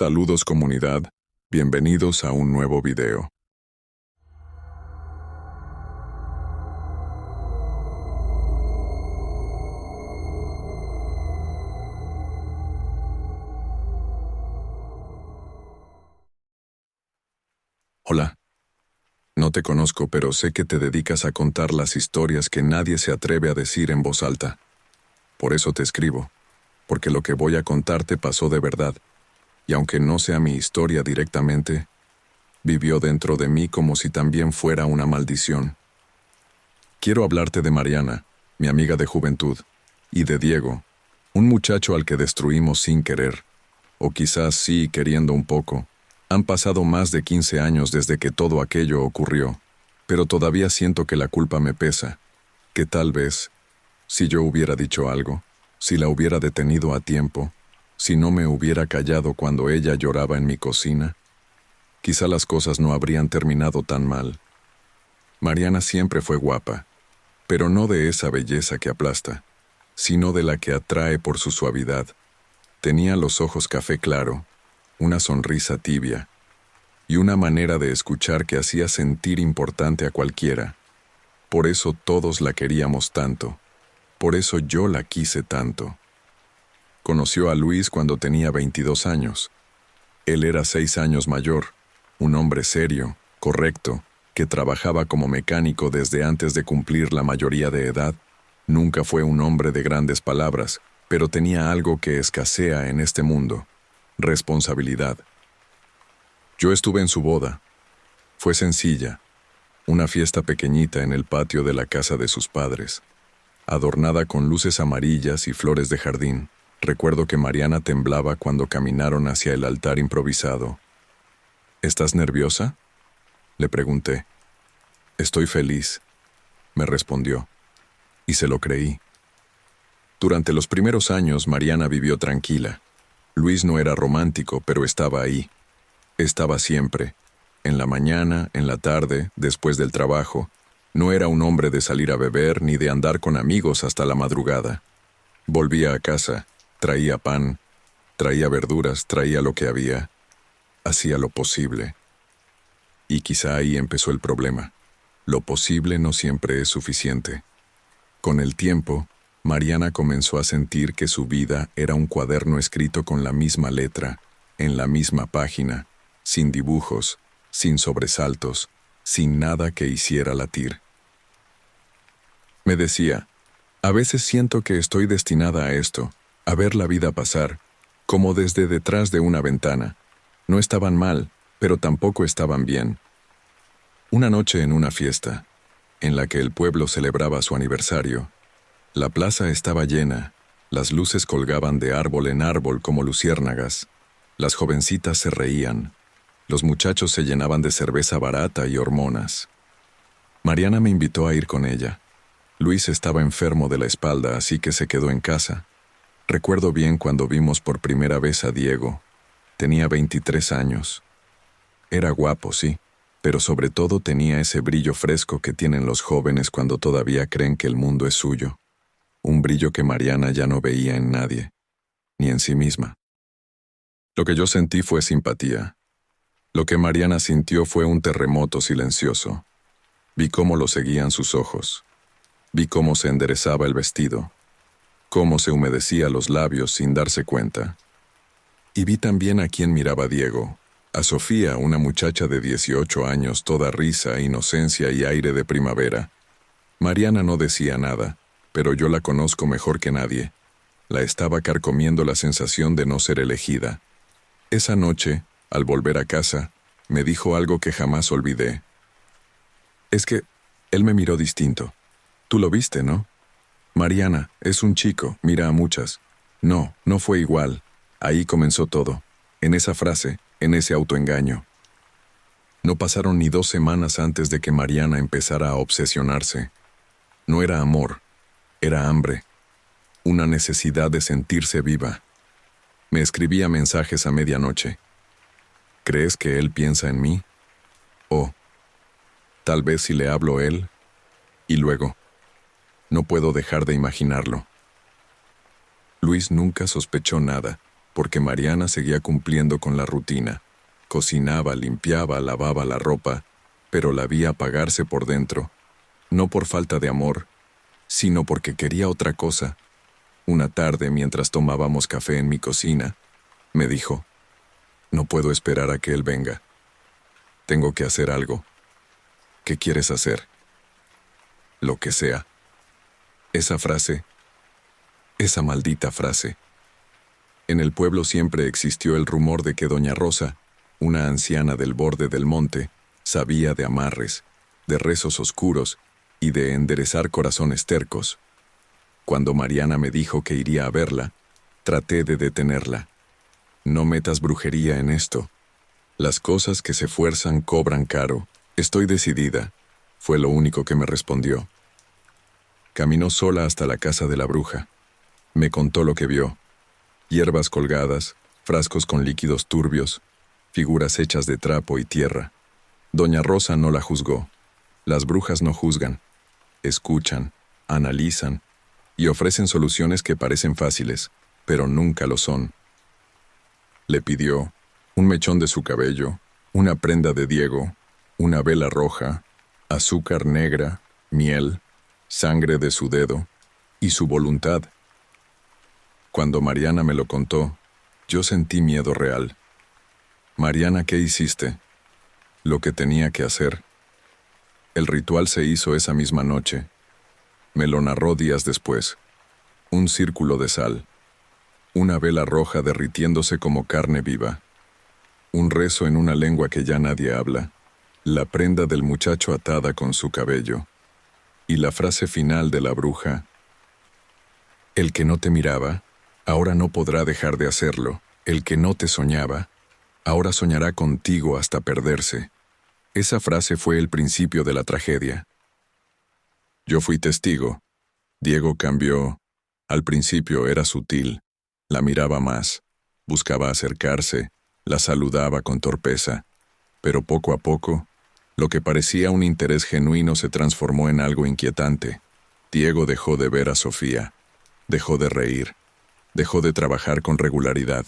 Saludos comunidad, bienvenidos a un nuevo video. Hola. No te conozco, pero sé que te dedicas a contar las historias que nadie se atreve a decir en voz alta. Por eso te escribo, porque lo que voy a contarte pasó de verdad, y aunque no sea mi historia directamente, vivió dentro de mí como si también fuera una maldición. Quiero hablarte de Mariana, mi amiga de juventud, y de Diego, un muchacho al que destruimos sin querer, o quizás sí queriendo un poco. Han pasado más de 15 años desde que todo aquello ocurrió, pero todavía siento que la culpa me pesa, que tal vez, si yo hubiera dicho algo, si la hubiera detenido a tiempo, si no me hubiera callado cuando ella lloraba en mi cocina, quizá las cosas no habrían terminado tan mal. Mariana siempre fue guapa, pero no de esa belleza que aplasta, sino de la que atrae por su suavidad. Tenía los ojos café claro, una sonrisa tibia, y una manera de escuchar que hacía sentir importante a cualquiera. Por eso todos la queríamos tanto, por eso yo la quise tanto. Conoció a Luis cuando tenía 22 años. Él era 6 años mayor, un hombre serio, correcto, que trabajaba como mecánico desde antes de cumplir la mayoría de edad. Nunca fue un hombre de grandes palabras, pero tenía algo que escasea en este mundo: responsabilidad. Yo estuve en su boda. Fue sencilla, una fiesta pequeñita en el patio de la casa de sus padres, adornada con luces amarillas y flores de jardín. Recuerdo que Mariana temblaba cuando caminaron hacia el altar improvisado. ¿Estás nerviosa?, le pregunté. Estoy feliz, me respondió, y se lo creí. Durante los primeros años, Mariana vivió tranquila. Luis no era romántico, pero estaba ahí. Estaba siempre, en la mañana, en la tarde, después del trabajo. No era un hombre de salir a beber ni de andar con amigos hasta la madrugada. Volvía a casa, traía pan, traía verduras, traía lo que había. Hacía lo posible. Y quizá ahí empezó el problema. Lo posible no siempre es suficiente. Con el tiempo, Mariana comenzó a sentir que su vida era un cuaderno escrito con la misma letra, en la misma página, sin dibujos, sin sobresaltos, sin nada que hiciera latir. Me decía, a veces siento que estoy destinada a esto, a ver la vida pasar, como desde detrás de una ventana. No estaban mal, pero tampoco estaban bien. Una noche en una fiesta, en la que el pueblo celebraba su aniversario, la plaza estaba llena, las luces colgaban de árbol en árbol como luciérnagas, las jovencitas se reían, los muchachos se llenaban de cerveza barata y hormonas. Mariana me invitó a ir con ella. Luis estaba enfermo de la espalda, así que se quedó en casa. Recuerdo bien cuando vimos por primera vez a Diego. Tenía 23 años. Era guapo, sí, pero sobre todo tenía ese brillo fresco que tienen los jóvenes cuando todavía creen que el mundo es suyo. Un brillo que Mariana ya no veía en nadie, ni en sí misma. Lo que yo sentí fue simpatía. Lo que Mariana sintió fue un terremoto silencioso. Vi cómo lo seguían sus ojos. Vi cómo se enderezaba el vestido, cómo se humedecía los labios sin darse cuenta. Y vi también a quién miraba Diego, a Sofía, una muchacha de 18 años, toda risa, inocencia y aire de primavera. Mariana no decía nada, pero yo la conozco mejor que nadie. La estaba carcomiendo la sensación de no ser elegida. Esa noche, al volver a casa, me dijo algo que jamás olvidé. Es que él me miró distinto. Tú lo viste, ¿no? Mariana, es un chico, mira a muchas. No, no fue igual. Ahí comenzó todo. En esa frase, en ese autoengaño. No pasaron ni 2 semanas antes de que Mariana empezara a obsesionarse. No era amor, era hambre. Una necesidad de sentirse viva. Me escribía mensajes a medianoche. ¿Crees que él piensa en mí? Oh, tal vez si le hablo él. Y luego, no puedo dejar de imaginarlo. Luis nunca sospechó nada, porque Mariana seguía cumpliendo con la rutina. Cocinaba, limpiaba, lavaba la ropa, pero la vi apagarse por dentro, no por falta de amor, sino porque quería otra cosa. Una tarde, mientras tomábamos café en mi cocina, me dijo, «No puedo esperar a que él venga. Tengo que hacer algo». «¿Qué quieres hacer?» «Lo que sea». Esa frase, esa maldita frase. En el pueblo siempre existió el rumor de que doña Rosa, una anciana del borde del monte, sabía de amarres, de rezos oscuros y de enderezar corazones tercos. Cuando Mariana me dijo que iría a verla, traté de detenerla. «No metas brujería en esto. Las cosas que se fuerzan cobran caro. Estoy decidida», fue lo único que me respondió. Caminó sola hasta la casa de la bruja. Me contó lo que vio. Hierbas colgadas, frascos con líquidos turbios, figuras hechas de trapo y tierra. Doña Rosa no la juzgó. Las brujas no juzgan. Escuchan, analizan y ofrecen soluciones que parecen fáciles, pero nunca lo son. Le pidió un mechón de su cabello, una prenda de Diego, una vela roja, azúcar negra, miel, sangre de su dedo y su voluntad. Cuando Mariana me lo contó, yo sentí miedo real. «Mariana, ¿qué hiciste?» «Lo que tenía que hacer». El ritual se hizo esa misma noche. Me lo narró días después. Un círculo de sal. Una vela roja derritiéndose como carne viva. Un rezo en una lengua que ya nadie habla. La prenda del muchacho atada con su cabello. Y la frase final de la bruja. «El que no te miraba, ahora no podrá dejar de hacerlo. El que no te soñaba, ahora soñará contigo hasta perderse». Esa frase fue el principio de la tragedia. Yo fui testigo. Diego cambió. Al principio era sutil. La miraba más. Buscaba acercarse. La saludaba con torpeza. Pero poco a poco, lo que parecía un interés genuino se transformó en algo inquietante. Diego dejó de ver a Sofía. Dejó de reír. Dejó de trabajar con regularidad.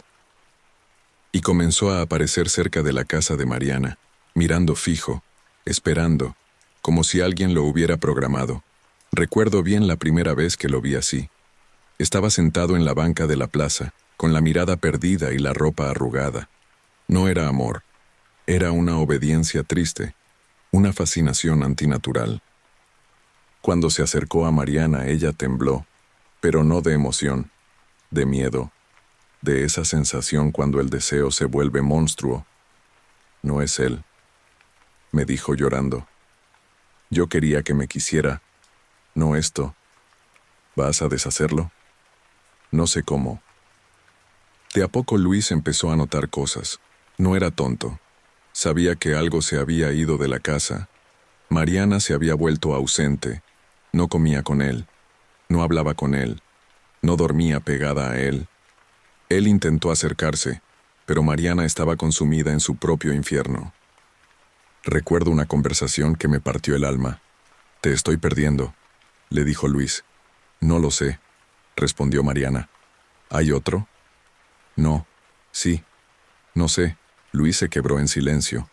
Y comenzó a aparecer cerca de la casa de Mariana, mirando fijo, esperando, como si alguien lo hubiera programado. Recuerdo bien la primera vez que lo vi así. Estaba sentado en la banca de la plaza, con la mirada perdida y la ropa arrugada. No era amor, era una obediencia triste, una fascinación antinatural. Cuando se acercó a Mariana, ella tembló, pero no de emoción, de miedo, de esa sensación cuando el deseo se vuelve monstruo. «No es él», me dijo llorando. «Yo quería que me quisiera, no esto. ¿Vas a deshacerlo?» No sé cómo. De a poco Luis empezó a notar cosas. No era tonto. Sabía que algo se había ido de la casa. Mariana se había vuelto ausente. No comía con él. No hablaba con él. No dormía pegada a él. Él intentó acercarse, pero Mariana estaba consumida en su propio infierno. Recuerdo una conversación que me partió el alma. «Te estoy perdiendo», le dijo Luis. «No lo sé», respondió Mariana. «¿Hay otro?» «No, sí, no sé». Luis se quebró en silencio.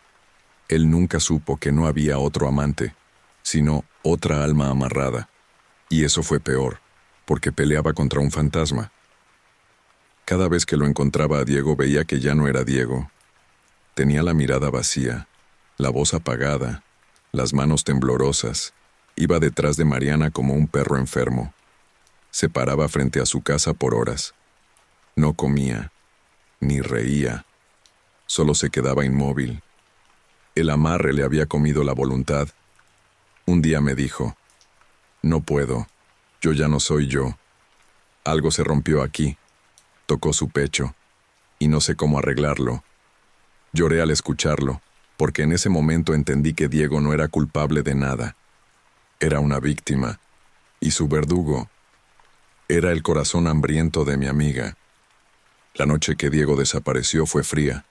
Él nunca supo que no había otro amante, sino otra alma amarrada. Y eso fue peor, porque peleaba contra un fantasma. Cada vez que lo encontraba a Diego veía que ya no era Diego. Tenía la mirada vacía, la voz apagada, las manos temblorosas. Iba detrás de Mariana como un perro enfermo. Se paraba frente a su casa por horas. No comía, ni reía. Solo se quedaba inmóvil. El amarre le había comido la voluntad. Un día me dijo, «No puedo, yo ya no soy yo. Algo se rompió aquí». Tocó su pecho, y no sé cómo arreglarlo. Lloré al escucharlo, porque en ese momento entendí que Diego no era culpable de nada. Era una víctima, y su verdugo era el corazón hambriento de mi amiga. La noche que Diego desapareció fue fría,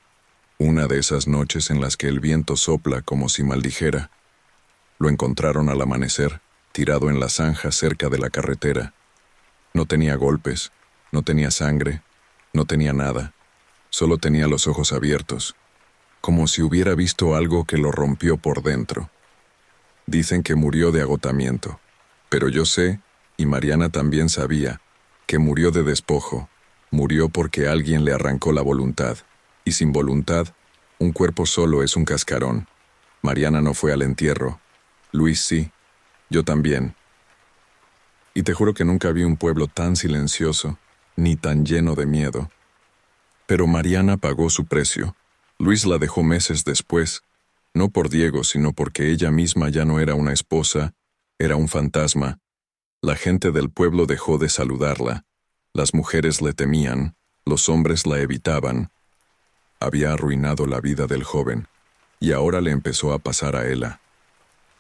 una de esas noches en las que el viento sopla como si maldijera. Lo encontraron al amanecer, tirado en la zanja cerca de la carretera. No tenía golpes, no tenía sangre, no tenía nada. Solo tenía los ojos abiertos, como si hubiera visto algo que lo rompió por dentro. Dicen que murió de agotamiento, pero yo sé, y Mariana también sabía, que murió de despojo. Murió porque alguien le arrancó la voluntad, y sin voluntad, un cuerpo solo es un cascarón. Mariana no fue al entierro. Luis sí, yo también. Y te juro que nunca vi un pueblo tan silencioso, ni tan lleno de miedo. Pero Mariana pagó su precio. Luis la dejó meses después, no por Diego, sino porque ella misma ya no era una esposa, era un fantasma. La gente del pueblo dejó de saludarla. Las mujeres le temían, los hombres la evitaban. Había arruinado la vida del joven, y ahora le empezó a pasar a Ela.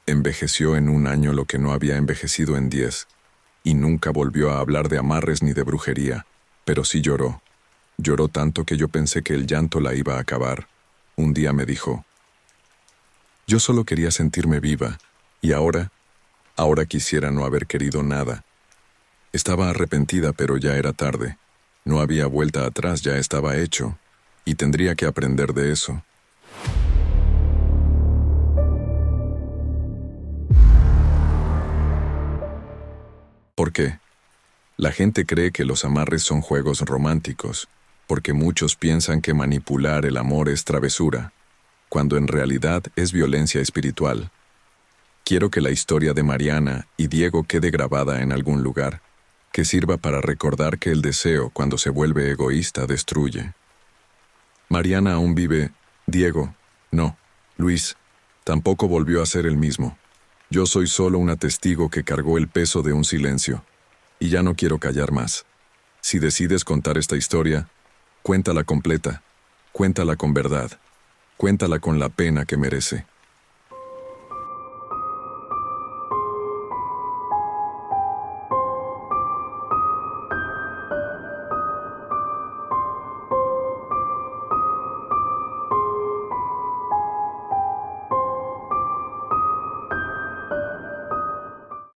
Envejeció en un año lo que no había envejecido en 10, y nunca volvió a hablar de amarres ni de brujería, pero sí lloró. Lloró tanto que yo pensé que el llanto la iba a acabar. Un día me dijo, yo solo quería sentirme viva, y ahora quisiera no haber querido nada. Estaba arrepentida, pero ya era tarde. No había vuelta atrás, ya estaba hecho, y tendría que aprender de eso. ¿Por qué? La gente cree que los amarres son juegos románticos, porque muchos piensan que manipular el amor es travesura, cuando en realidad es violencia espiritual. Quiero que la historia de Mariana y Diego quede grabada en algún lugar, que sirva para recordar que el deseo, cuando se vuelve egoísta, destruye. Mariana aún vive, Diego, no, Luis, tampoco volvió a ser el mismo. Yo soy solo una testigo que cargó el peso de un silencio, y ya no quiero callar más. Si decides contar esta historia, cuéntala completa, cuéntala con verdad, cuéntala con la pena que merece.